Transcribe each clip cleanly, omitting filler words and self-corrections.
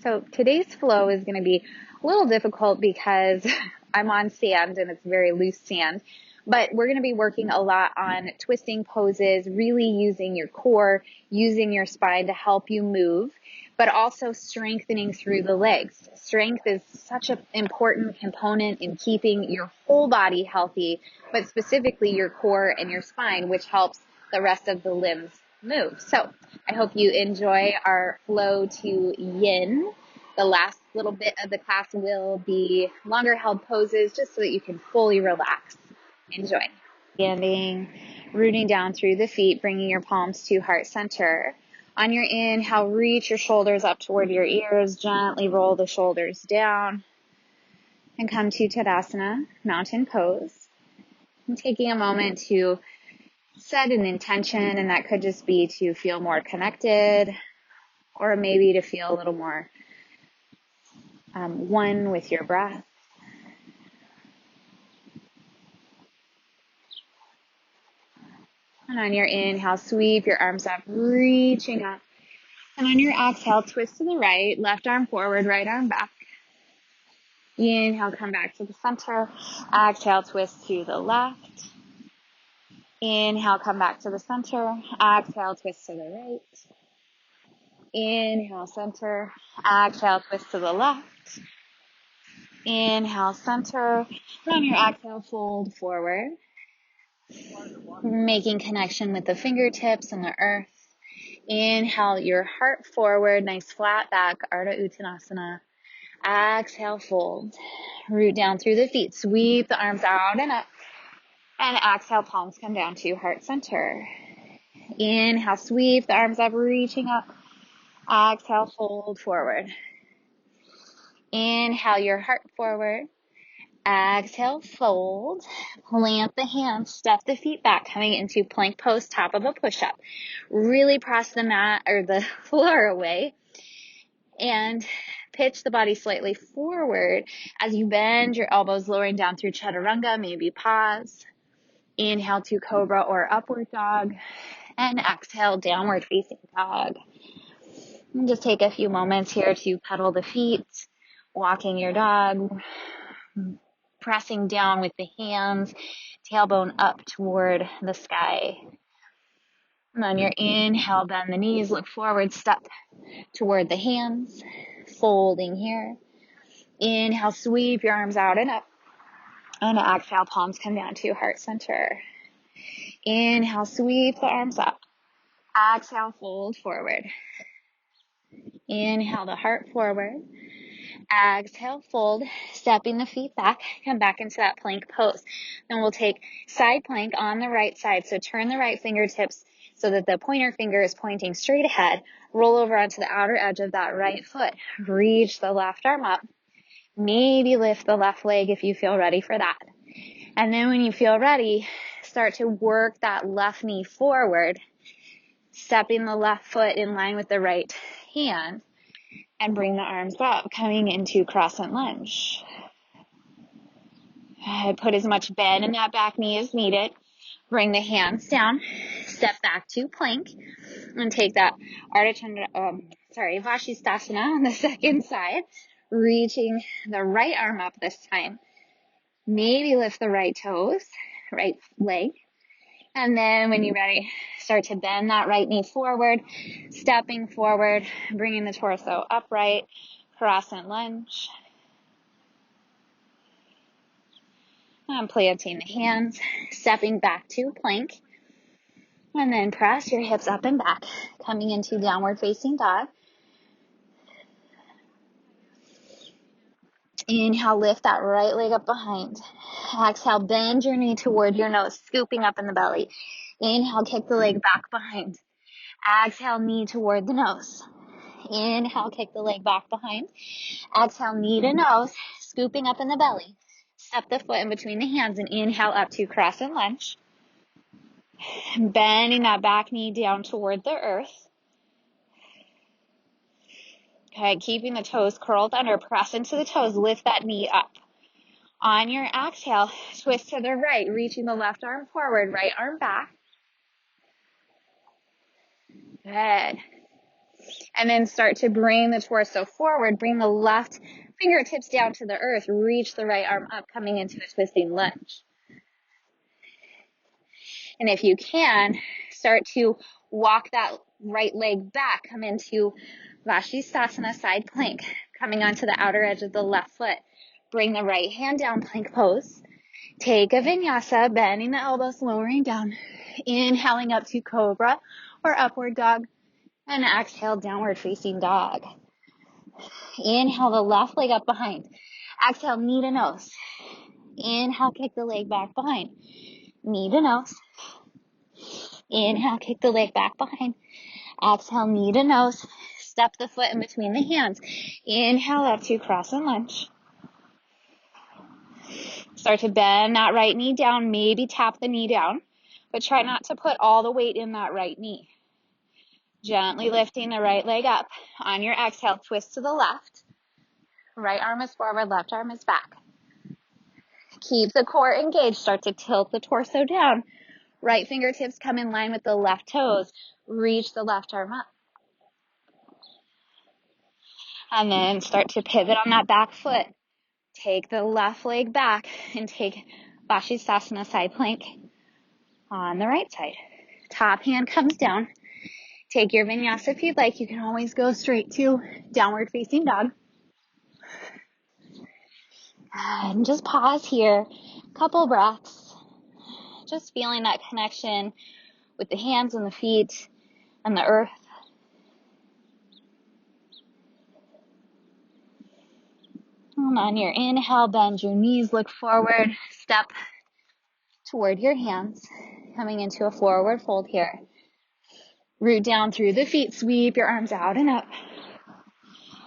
So today's flow is going to be a little difficult because I'm on sand and it's very loose sand, but we're going to be working a lot on twisting poses, really using your core, using your spine to help you move, but also strengthening through the legs. Strength is such an important component in keeping your whole body healthy, but specifically your core and your spine, which helps the rest of the limbs move. So I hope you enjoy our flow to yin. The last little bit of the class will be longer held poses just so that you can fully relax. Enjoy. Standing, rooting down through the feet, bringing your palms to heart center. On your inhale, reach your shoulders up toward your ears. Gently roll the shoulders down and come to Tadasana, mountain pose. And taking a moment to set an intention, and that could just be to feel more connected or maybe to feel a little more one with your breath. And on your inhale, sweep your arms up, reaching up. And on your exhale, twist to the right, left arm forward, right arm back. Inhale, come back to the center. Exhale, twist to the left. Inhale, come back to the center. Exhale, twist to the right. Inhale, center. Exhale, twist to the left. Inhale, center. And on your exhale, fold forward. Making connection with the fingertips and the earth. Inhale your heart forward, nice flat back, Ardha Uttanasana. Exhale, fold. Root down through the feet. Sweep the arms out and up. And exhale, palms come down to heart center. Inhale, sweep the arms up, reaching up. Exhale, fold forward. Inhale your heart forward. Exhale, fold. Plant the hands, step the feet back, coming into plank pose, top of a push-up. Really press the mat or the floor away and pitch the body slightly forward as you bend your elbows, lowering down through chaturanga. Maybe pause. Inhale to cobra or upward dog, and exhale, downward facing dog. And just take a few moments here to pedal the feet, walking your dog, pressing down with the hands, tailbone up toward the sky. And on your inhale, bend the knees, look forward, step toward the hands, folding here. Inhale, sweep your arms out and up. And exhale, palms come down to heart center. Inhale, sweep the arms up. Exhale, fold forward. Inhale the heart forward. Exhale, fold, stepping the feet back, come back into that plank pose. Then we'll take side plank on the right side. So turn the right fingertips so that the pointer finger is pointing straight ahead. Roll over onto the outer edge of that right foot. Reach the left arm up. Maybe lift the left leg if you feel ready for that. And then when you feel ready, start to work that left knee forward, stepping the left foot in line with the right hand. And bring the arms up, coming into crescent lunge. Put as much bend in that back knee as needed. Bring the hands down, step back to plank, and take that Vashisthasana on the second side, reaching the right arm up this time. Maybe lift the right toes, right leg. And then when you're ready, start to bend that right knee forward, stepping forward, bringing the torso upright, crescent lunge. And planting the hands, stepping back to plank. And then press your hips up and back, coming into downward facing dog. Inhale, lift that right leg up behind. Exhale, bend your knee toward your nose, scooping up in the belly. Inhale, kick the leg back behind. Exhale, knee toward the nose. Inhale, kick the leg back behind. Exhale, knee to nose, scooping up in the belly. Step the foot in between the hands and inhale up to crescent lunge. Bending that back knee down toward the earth. Okay, keeping the toes curled under, press into the toes, lift that knee up. On your exhale, twist to the right, reaching the left arm forward, right arm back. Good. And then start to bring the torso forward. Bring the left fingertips down to the earth. Reach the right arm up, coming into a twisting lunge. And if you can, start to walk that right leg back. Come into Vashisthasana, side plank. Coming onto the outer edge of the left foot. Bring the right hand down, plank pose. Take a vinyasa, bending the elbows, lowering down. Inhaling up to cobra or upward dog. And exhale, downward facing dog. Inhale the left leg up behind. Exhale, knee to nose. Inhale, kick the leg back behind. Knee to nose. Inhale, kick the leg back behind. Exhale, knee to nose. Step the foot in between the hands. Inhale up to cross and lunge. Start to bend that right knee down. Maybe tap the knee down, but try not to put all the weight in that right knee. Gently lifting the right leg up. On your exhale, twist to the left. Right arm is forward, left arm is back. Keep the core engaged. Start to tilt the torso down. Right fingertips come in line with the left toes. Reach the left arm up. And then start to pivot on that back foot. Take the left leg back and take Vashisthasana, side plank on the right side. Top hand comes down. Take your vinyasa if you'd like. You can always go straight to downward facing dog. And just pause here. Couple breaths. Just feeling that connection with the hands and the feet and the earth. And on your inhale, bend your knees, look forward, step toward your hands, coming into a forward fold here. Root down through the feet, sweep your arms out and up.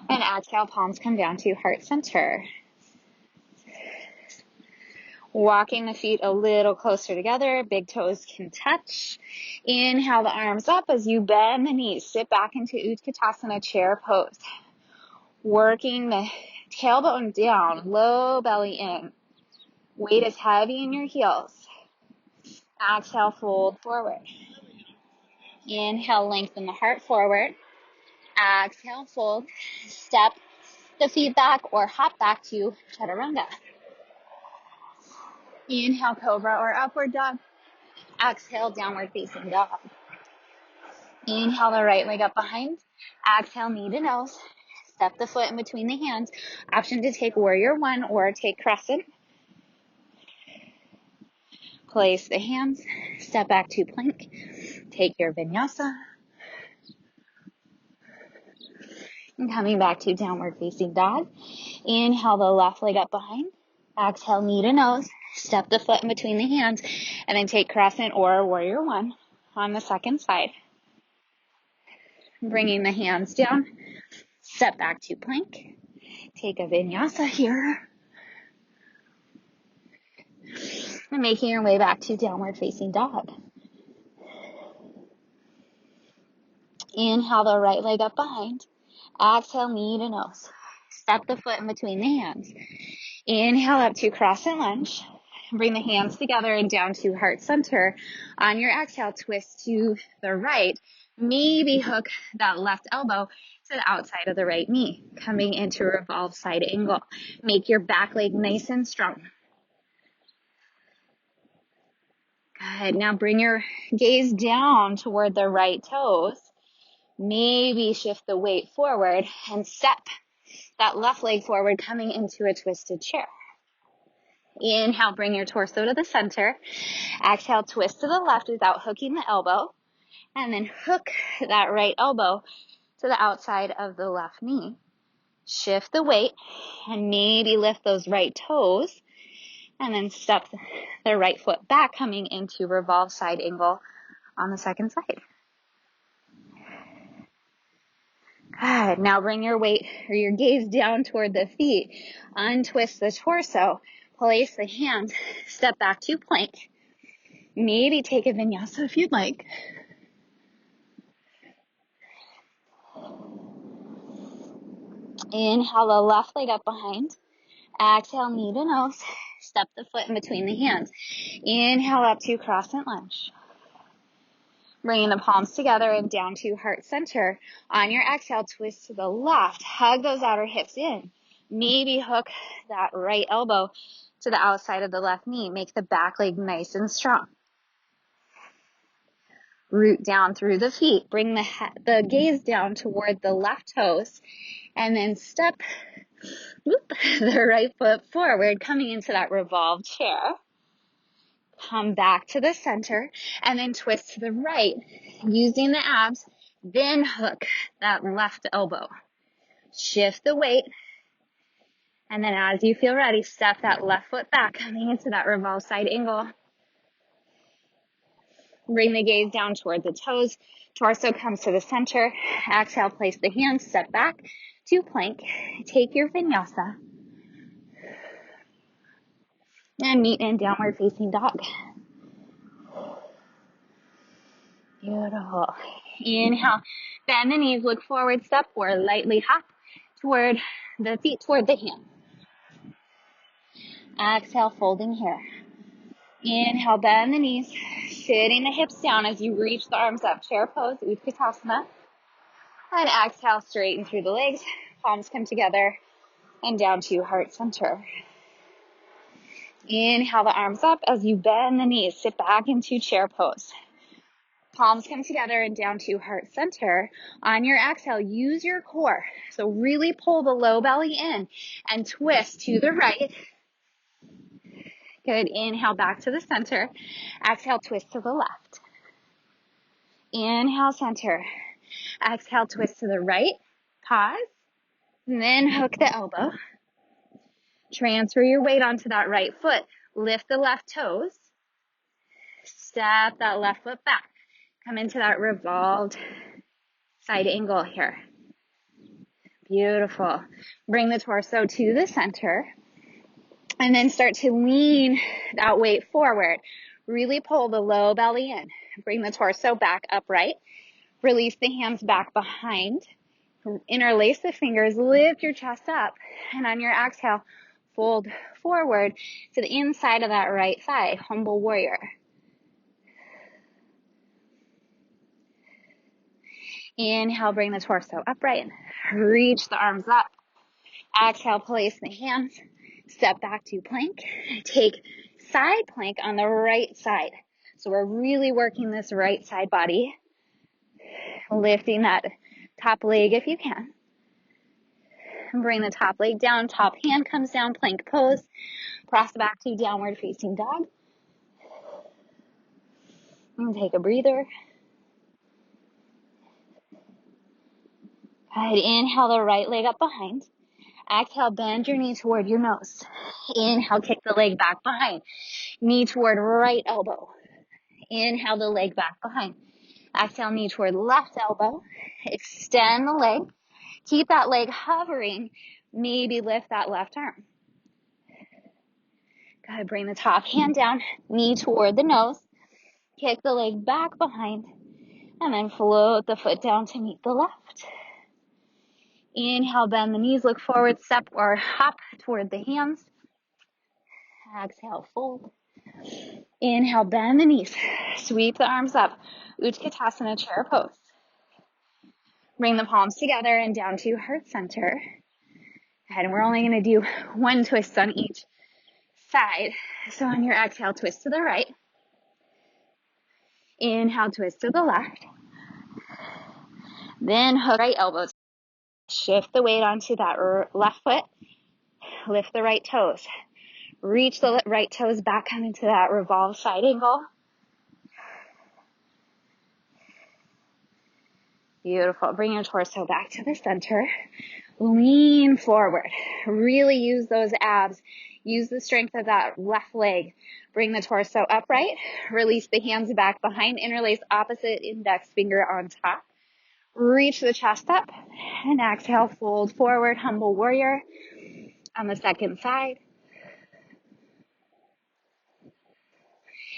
And exhale, palms come down to heart center. Walking the feet a little closer together, big toes can touch. Inhale the arms up as you bend the knees. Sit back into Utkatasana, chair pose. Working the tailbone down, low belly in. Weight is heavy in your heels. Exhale, fold forward. Inhale, lengthen the heart forward. Exhale, fold. Step the feet back or hop back to chaturanga. Inhale, cobra or upward dog. Exhale, downward facing dog. Inhale the right leg up behind. Exhale, knee to nose. Step the foot in between the hands. Option to take warrior one or take crescent. Place the hands. Step back to plank. Take your vinyasa. And coming back to downward facing dog. Inhale the left leg up behind. Exhale, knee to nose. Step the foot in between the hands. And then take crescent or warrior one on the second side. Bringing the hands down. Step back to plank. Take a vinyasa here. And making your way back to downward facing dog. Inhale the right leg up behind. Exhale, knee to nose. Step the foot in between the hands. Inhale up to crescent lunge. Bring the hands together and down to heart center. On your exhale, twist to the right. Maybe hook that left elbow to the outside of the right knee. Coming into a revolve side angle. Make your back leg nice and strong. Good. Now bring your gaze down toward the right toes. Maybe shift the weight forward and step that left leg forward, coming into a twisted chair. Inhale, bring your torso to the center. Exhale, twist to the left without hooking the elbow. And then hook that right elbow to the outside of the left knee. Shift the weight and maybe lift those right toes. And then step the right foot back, coming into revolve side angle on the second side. Good. Now bring your weight or your gaze down toward the feet. Untwist the torso. Place the hands. Step back to plank. Maybe take a vinyasa if you'd like. Inhale the left leg up behind. Exhale, knee to nose. Step the foot in between the hands. Inhale up to crescent lunge. Bringing the palms together and down to heart center. On your exhale, twist to the left. Hug those outer hips in. Maybe hook that right elbow to the outside of the left knee. Make the back leg nice and strong. Root down through the feet. Bring the gaze down toward the left toes. And then step the right foot forward, coming into that revolved chair. Come back to the center and then twist to the right using the abs, then hook that left elbow. Shift the weight, and then as you feel ready, step that left foot back, coming into that revolved side angle. Bring the gaze down toward the toes. Torso comes to the center. Exhale, place the hands, step back to plank. Take your vinyasa and meet in downward facing dog. Beautiful. Inhale, bend the knees, look forward, step forward, lightly hop toward the feet, toward the hands. Exhale, folding here. Inhale, bend the knees, sitting the hips down as you reach the arms up, chair pose, Utkatasana. And exhale, straighten through the legs, palms come together, and down to heart center. Inhale the arms up as you bend the knees, sit back into chair pose. Palms come together and down to heart center. On your exhale, use your core. So really pull the low belly in and twist to the right. Good. Inhale back to the center. Exhale, twist to the left. Inhale, center. Exhale, twist to the right. Pause. And then hook the elbow. Transfer your weight onto that right foot. Lift the left toes. Step that left foot back. Come into that revolved side angle here. Beautiful. Bring the torso to the center. And then start to lean that weight forward. Really pull the low belly in. Bring the torso back upright. Release the hands back behind. Interlace the fingers. Lift your chest up. And on your exhale, fold forward to the inside of that right thigh. Humble warrior. Inhale, bring the torso upright. Reach the arms up. Exhale, place the hands. Step back to plank. Take side plank on the right side. So we're really working this right side body. Lifting that top leg if you can. Bring the top leg down. Top hand comes down. Plank pose. Press back to downward facing dog. And take a breather. Good. Inhale the right leg up behind. Exhale, bend your knee toward your nose. Inhale, kick the leg back behind. Knee toward right elbow. Inhale the leg back behind. Exhale, knee toward left elbow. Extend the leg. Keep that leg hovering. Maybe lift that left arm. Good. Bring the top hand down. Knee toward the nose. Kick the leg back behind. And then float the foot down to meet the left. Inhale, bend the knees, look forward, step or hop toward the hands. Exhale, fold. Inhale, bend the knees, sweep the arms up, Utkatasana chair pose. Bring the palms together and down to heart center. And we're only going to do one twist on each side. So on your exhale, twist to the right. Inhale, twist to the left. Then hook right elbows. Shift the weight onto that left foot. Lift the right toes. Reach the right toes back, come into that revolved side angle. Beautiful. Bring your torso back to the center. Lean forward. Really use those abs. Use the strength of that left leg. Bring the torso upright. Release the hands back behind. Interlace opposite index finger on top. Reach the chest up. And exhale, fold forward, humble warrior. On the second side.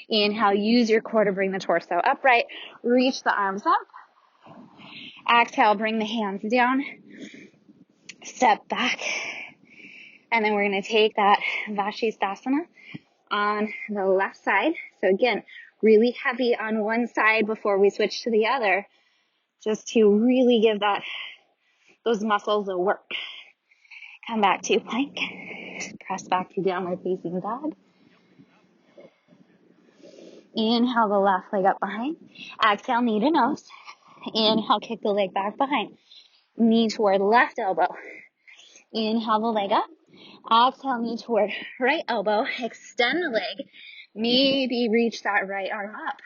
Inhale, use your core to bring the torso upright. Reach the arms up. Exhale, bring the hands down. Step back. And then we're going to take that Vashisthasana on the left side. So again, really heavy on one side before we switch to the other, just to really give those muscles a work. Come back to plank. Press back to downward facing dog. Inhale the left leg up behind. Exhale, knee to nose. Inhale, kick the leg back behind. Knee toward left elbow. Inhale the leg up. Exhale, knee toward right elbow. Extend the leg. Maybe reach that right arm up.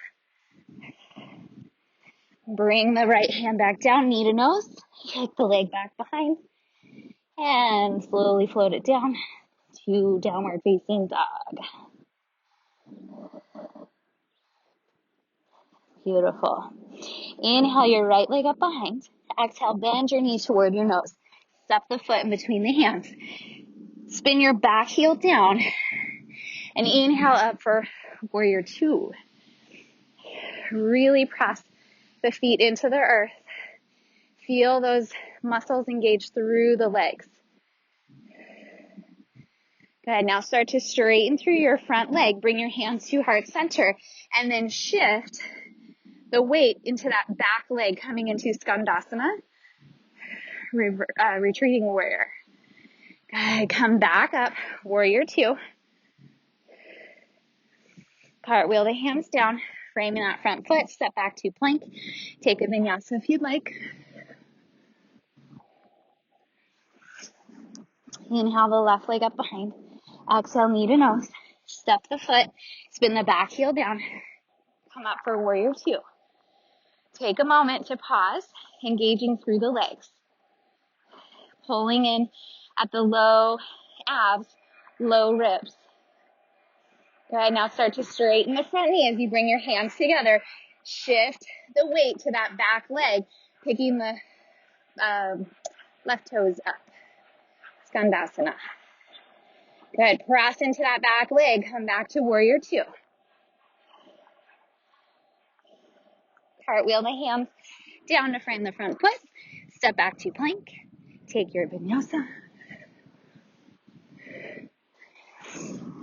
Bring the right hand back down, knee to nose. Kick the leg back behind. And slowly float it down to downward facing dog. Beautiful. Inhale your right leg up behind. Exhale, bend your knee toward your nose. Step the foot in between the hands. Spin your back heel down. And inhale up for warrior two. Really press the feet into the earth. Feel those muscles engage through the legs. Good. Now start to straighten through your front leg. Bring your hands to heart center. And then shift the weight into that back leg coming into Skandasana. Retreating warrior. Good. Come back up. Warrior two. Cartwheel the hands down. Framing that front foot. Step back to plank. Take a vinyasa if you'd like. Inhale the left leg up behind. Exhale, knee to nose. Step the foot. Spin the back heel down. Come up for warrior two. Take a moment to pause, engaging through the legs. Pulling in at the low abs, low ribs. Good. Now start to straighten the front knee as you bring your hands together. Shift the weight to that back leg, picking the left toes up. Skandasana. Good. Press into that back leg. Come back to warrior two. Cartwheel the hands down to frame the front foot. Step back to plank. Take your vinyasa.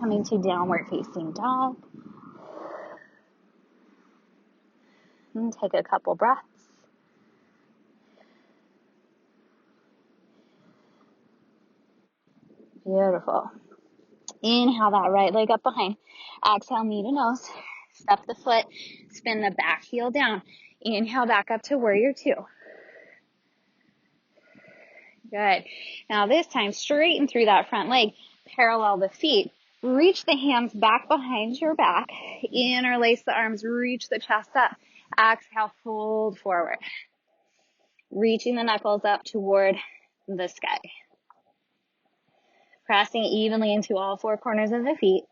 Coming to downward facing dog. And take a couple breaths. Beautiful. Inhale that right leg up behind. Exhale, knee to nose. Step the foot. Spin the back heel down. Inhale back up to warrior two. Good. Now this time, straighten through that front leg. Parallel the feet. Reach the hands back behind your back. Interlace the arms. Reach the chest up. Exhale, fold forward. Reaching the knuckles up toward the sky. Pressing evenly into all four corners of the feet.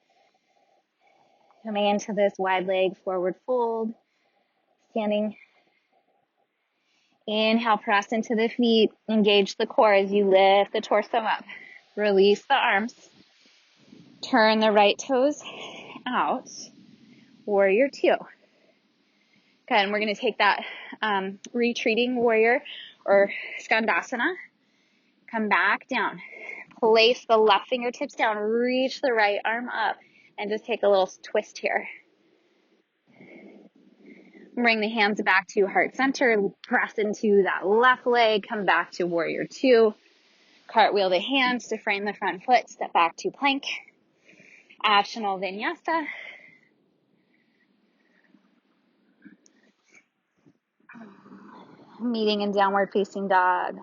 Coming into this wide leg forward fold. Standing. Inhale, press into the feet. Engage the core as you lift the torso up. Release the arms. Turn the right toes out. Warrior two. Good, and we're going to take that retreating warrior or Skandasana. Come back down. Place the left fingertips down. Reach the right arm up. And just take a little twist here. Bring the hands back to heart center. Press into that left leg. Come back to warrior two. Cartwheel the hands to frame the front foot. Step back to plank. Optional vinyasa. Meeting in downward facing dog.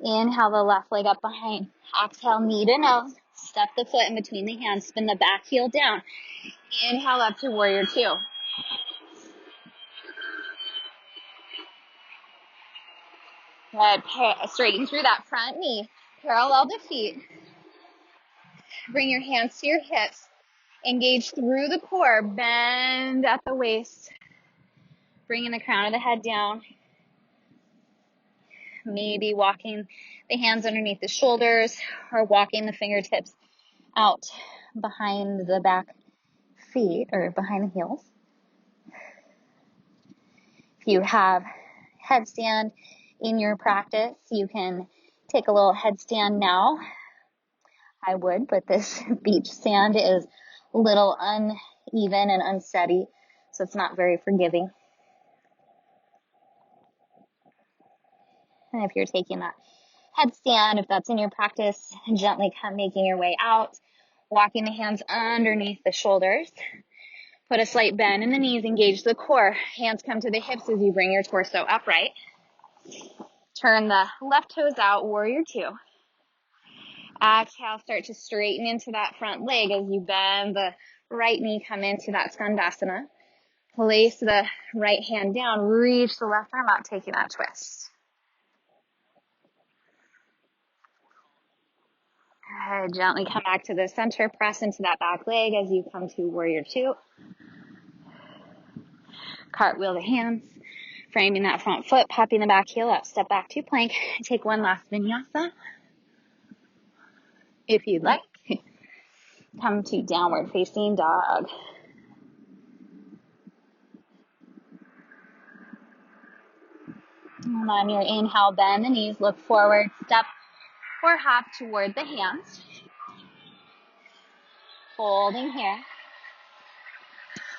Inhale the left leg up behind. Exhale, knee to nose. Step the foot in between the hands. Spin the back heel down. Inhale up to warrior two. Good. Straighten through that front knee. Parallel the feet. Bring your hands to your hips. Engage through the core. Bend at the waist. Bringing the crown of the head down. Maybe walking the hands underneath the shoulders or walking the fingertips out behind the back feet or behind the heels. If you have headstand in your practice, you can take a little headstand now. I would, but this beach sand is a little uneven and unsteady. so it's not very forgiving. And if you're taking that headstand, if that's in your practice, gently come making your way out, walking the hands underneath the shoulders. Put a slight bend in the knees, engage the core. Hands come to the hips as you bring your torso upright. Turn the left toes out, warrior two. Exhale, start to straighten into that front leg as you bend the right knee, come into that skandasana. Place the right hand down, reach the left arm out, taking that twist. Good. Gently come back to the center, press into that back leg as you come to warrior two. Cartwheel the hands, framing that front foot, popping the back heel up, step back to plank. Take one last vinyasa. If you'd like, come to downward facing dog. And on your inhale, bend the knees, look forward, step or hop toward the hands. Holding here.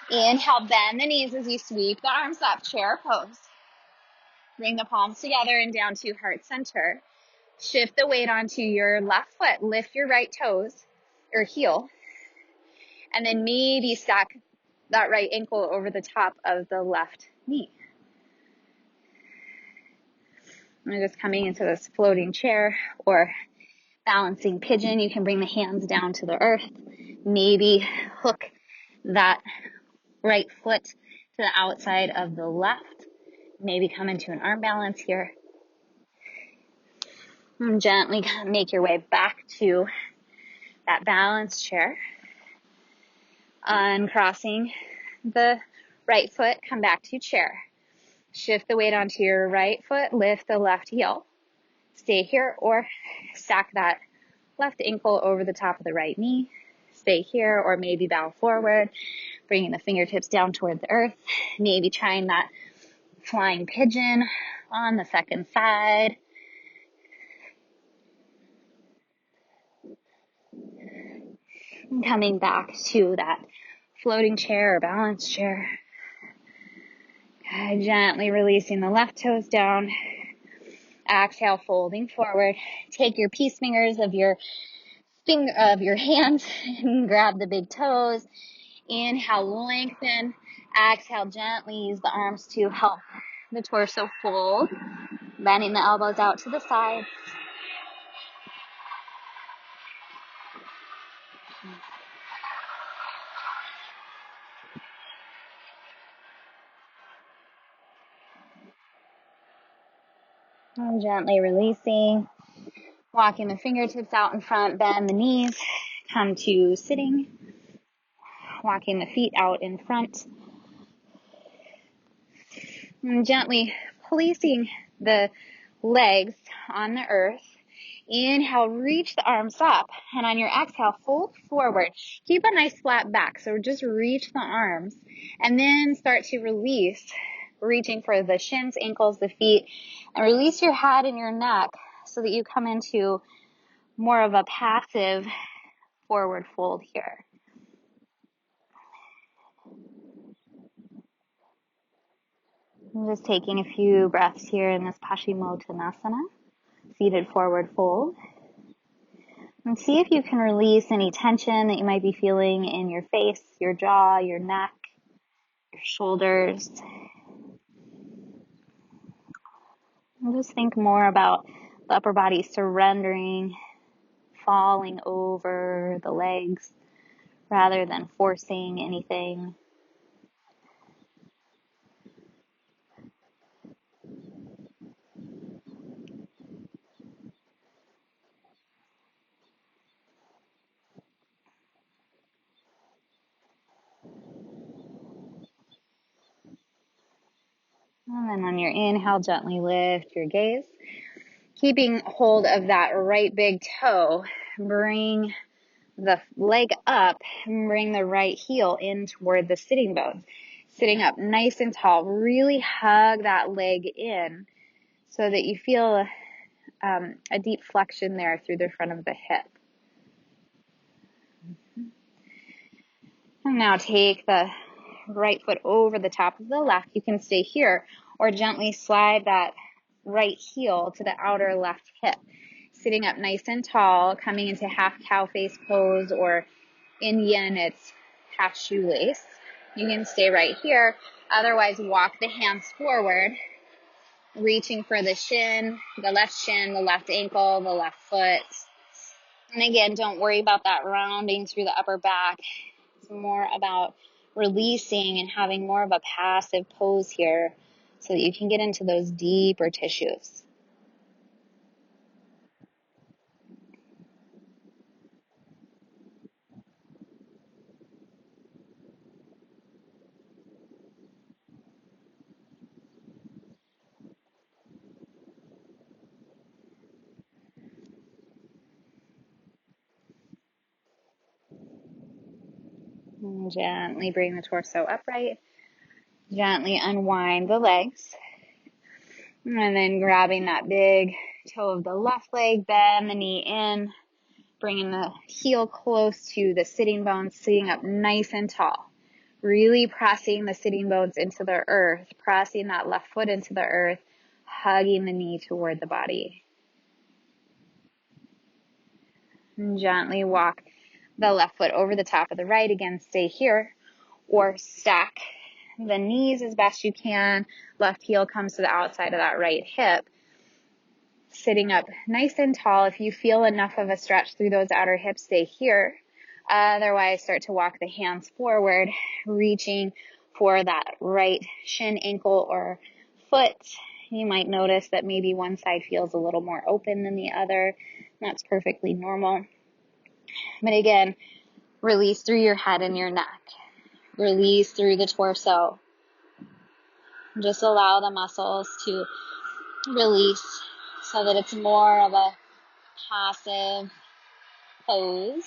Inhale, bend the knees as you sweep the arms up, chair pose. Bring the palms together and down to heart center. Shift the weight onto your left foot. Lift your right toes or heel. And then maybe stack that right ankle over the top of the left knee. And just coming into this floating chair or balancing pigeon. You can bring the hands down to the earth. Maybe hook that right foot to the outside of the left. Maybe come into an arm balance here. And gently make your way back to that balanced chair. Uncrossing the right foot, come back to chair. Shift the weight onto your right foot, lift the left heel. Stay here or stack that left ankle over the top of the right knee. Stay here or maybe bow forward, bringing the fingertips down toward the earth. Maybe trying that flying pigeon on the second side. And coming back to that floating chair or balance chair. Gently releasing the left toes down. Exhale, folding forward. Take your peace fingers of your hands and grab the big toes. Inhale, lengthen. Exhale, gently use the arms to help the torso fold. Bending the elbows out to the sides. And gently releasing. Walking the fingertips out in front, bend the knees. Come to sitting. Walking the feet out in front. And gently placing the legs on the earth. Inhale, reach the arms up. And on your exhale, fold forward. Keep a nice flat back. So just reach the arms. And then start to release. Reaching for the shins, ankles, the feet. And release your head and your neck so that you come into more of a passive forward fold here. I'm just taking a few breaths here in this Paschimottanasana, seated forward fold. And see if you can release any tension that you might be feeling in your face, your jaw, your neck, your shoulders. And just think more about the upper body surrendering, falling over the legs rather than forcing anything. And then on your inhale, gently lift your gaze. Keeping hold of that right big toe, bring the leg up and bring the right heel in toward the sitting bones. Sitting up nice and tall, really hug that leg in so that you feel a deep flexion there through the front of the hip. And now take the right foot over the top of the left. You can stay here or gently slide that right heel to the outer left hip. Sitting up nice and tall, coming into half cow face pose, or in yin, it's half shoelace. You can stay right here. Otherwise, walk the hands forward, reaching for the shin, the left ankle, the left foot. And again, don't worry about that rounding through the upper back. It's more about releasing and having more of a passive pose here so that you can get into those deeper tissues. And gently bring the torso upright. Gently unwind the legs. And then grabbing that big toe of the left leg, bend the knee in, bringing the heel close to the sitting bones, sitting up nice and tall. Really pressing the sitting bones into the earth, pressing that left foot into the earth, hugging the knee toward the body. And gently walk the left foot over the top of the right. Again, stay here or stack the knees as best you can. Left heel comes to the outside of that right hip. Sitting up nice and tall. If you feel enough of a stretch through those outer hips, stay here. Otherwise, start to walk the hands forward, reaching for that right shin, ankle, or foot. You might notice that maybe one side feels a little more open than the other. That's perfectly normal. But again, release through your head and your neck. Release through the torso. Just allow the muscles to release so that it's more of a passive pose.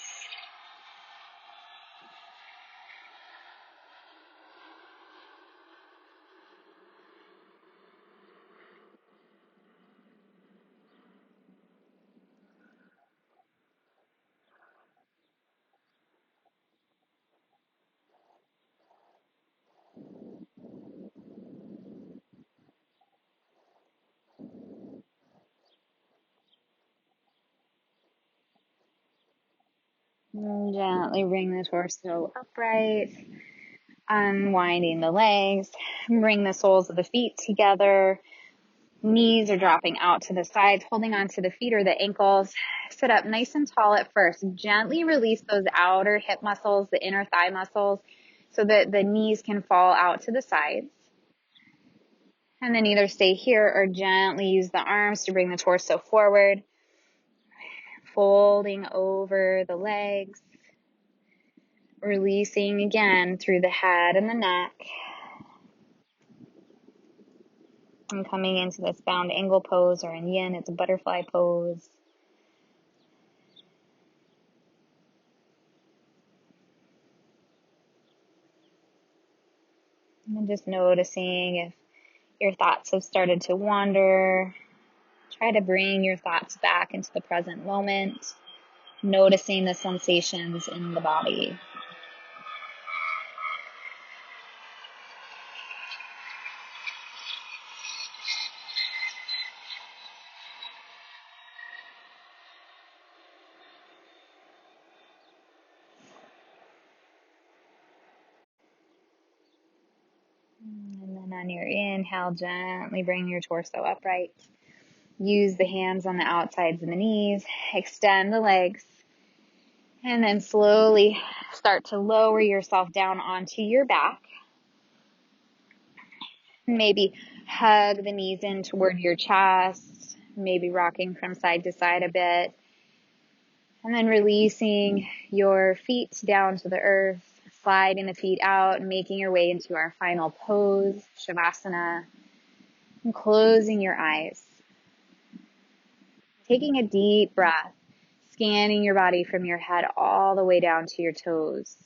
And gently bring the torso upright, unwinding the legs, bring the soles of the feet together. Knees are dropping out to the sides, holding onto the feet or the ankles. Sit up nice and tall at first. Gently release those outer hip muscles, the inner thigh muscles, so that the knees can fall out to the sides. And then either stay here or gently use the arms to bring the torso forward, folding over the legs, releasing again through the head and the neck. And coming into this bound angle pose, or in yin, it's a butterfly pose. And just noticing if your thoughts have started to wander. Try to bring your thoughts back into the present moment, noticing the sensations in the body. And then on your inhale, gently bring your torso upright. Use the hands on the outsides of the knees. Extend the legs. And then slowly start to lower yourself down onto your back. Maybe hug the knees in toward your chest. Maybe rocking from side to side a bit. And then releasing your feet down to the earth. Sliding the feet out, making your way into our final pose, Shavasana. And closing your eyes. Taking a deep breath, scanning your body from your head all the way down to your toes.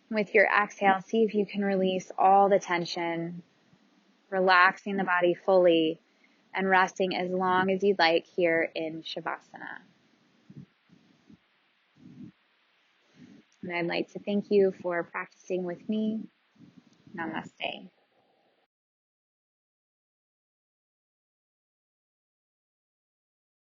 With your exhale, see if you can release all the tension, relaxing the body fully, and resting as long as you'd like here in Shavasana. And I'd like to thank you for practicing with me. Namaste.